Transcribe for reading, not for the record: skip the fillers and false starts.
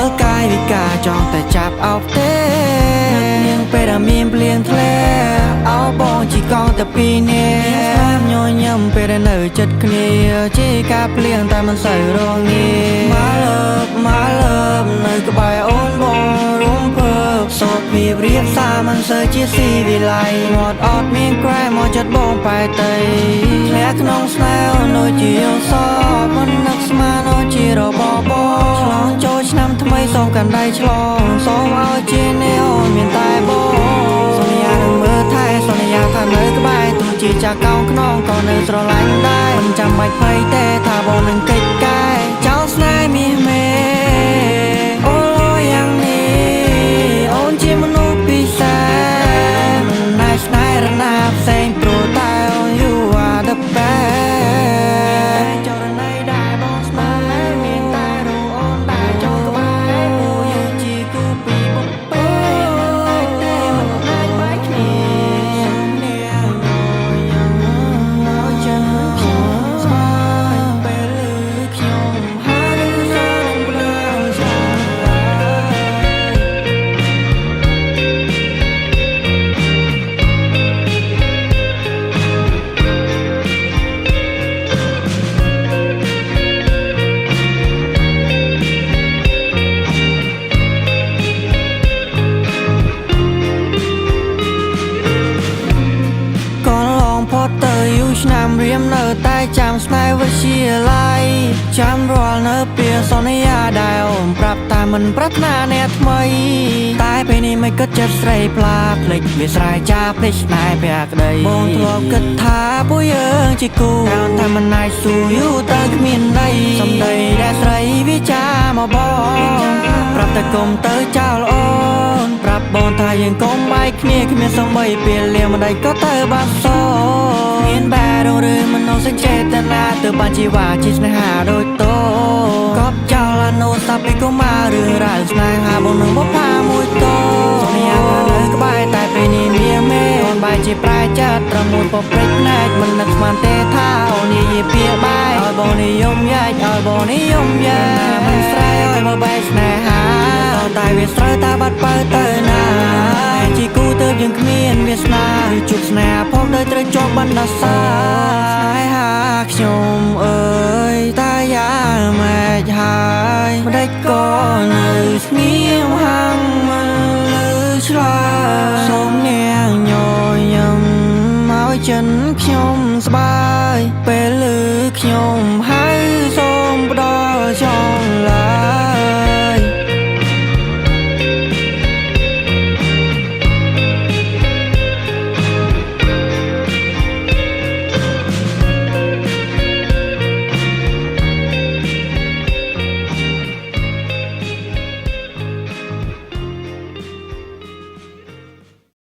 មើលកាយវិការចង់តែចាប់អោបទេនាងពេលដែលមានភ្លៀងធ្លាអោបងជីកង់តែពីរនាក់ញញឹមពេលដែលនៅចិត្តគ្នាជាការភ្លៀងតែមិនសូវរងាមកលើបនៅក្បែរអូនបងរួមភើបសូត្រពីរៀបសារមិនសូវជាស៊ីវិល័យមាត់អត់មានក្រែមកចិត្តបងបែកទៅធ្លាក់ក្នុងស្នេហ៍នោះជាយល់សពមិននឹកស្មាននោះជារបស់បងឆ្លងចូលឆ្នាំថ្មីសូមកាន់ដៃឆ្លងសូមឲ្យជាអ្នកអូនមានតែបងសន្យានឹងមើលថែសន្យាថានៅក្បែរទោះជាចាស់កោងខ្នងក៏នៅស្រឡាញ់ដែរមិនចាំបាច់ភ័យទេថាបងនឹងកិច្ចកាយចោលស្នេហ៍មាសមេអូនយ៉ាងនេះអូនជាមនុស្សពិសេសមិនណែស្នេហ៍រណាផ្សេងព្រោះតែអូន you are the best ចរណៃដែលបងស្នេហ៍មានតែរូបអូនដែលចូលក្បែរពួកយើងជាគូពីបុព្វេមិនតែមិនអាចបែកគ្នានាងយ៉ាងមកចាំខ្ញុំស្មាយពេលខ្ញុំហើយសូមប្លើចាំផុតទៅយូរឆ្នាំរៀមនៅតែចាំស្នេហ៍វិទ្យាល័យចាំរាល់នៅពេលសន្យាដែលអូនប្រាប់តែមិនប្រាថ្នាអ្នកថ្មីតែពេលនេះមិនគិតចិត្តស្រីផ្លាភ្លេចវាស្រ័យចាភ្លេចស្នេហ៍ភក្តីបងធ្លាប់គិតថាពួកយើងជាគូតែមិនអាចស៊ូយូរទៅគ្មានន័យសំដីដែលស្រីវាចាមកបងប្រាប់តែគុំទៅចោលអូនប្រាប់បងថាយើងកុំបែកគ្នាគ្មានសំបីពេលលៀងម្ដាយក៏ទៅបាត់សោមានបែរឬមិននោះសេចចេតនាទៅបានជីវ៉ាជាស្នេហាដូចតោកប់ចោលអនុស្សាវរីយ៍កុមាររឿងរ៉ាវស្នេហាបងនឹងបបផាមួយតោសន្យាថានៅក្បែរតែពេលនេះមានមេអូនបែរជាប្រែចិត្តត្រឹមមួយពព្រិចភ្នែកមិននឹកស្មានទេថាអូននិយាយពីបែកឲ្យបងនិយមយ៉ាច់ឲ្យបងនិយមយ៉ាមិនស្រែឲ្យមកបែកស្នេហាតែវាស្រើតែបាត់បើទៅណាជាគូទៅយើងគ្មានវាសនាឬជួបស្នេហ៍ផងដោយត្រូវជាប់បណ្ដាសាយហាខ្ញុំអើយតែយ៉ាងម៉េចហើយម្ដេចក៏នៅស្ងៀមហាំងមិនលើឆ្លើយសូមនាងញញឹមមកចិនខ្ញុំស្បាយពេលឮខ្ញុំ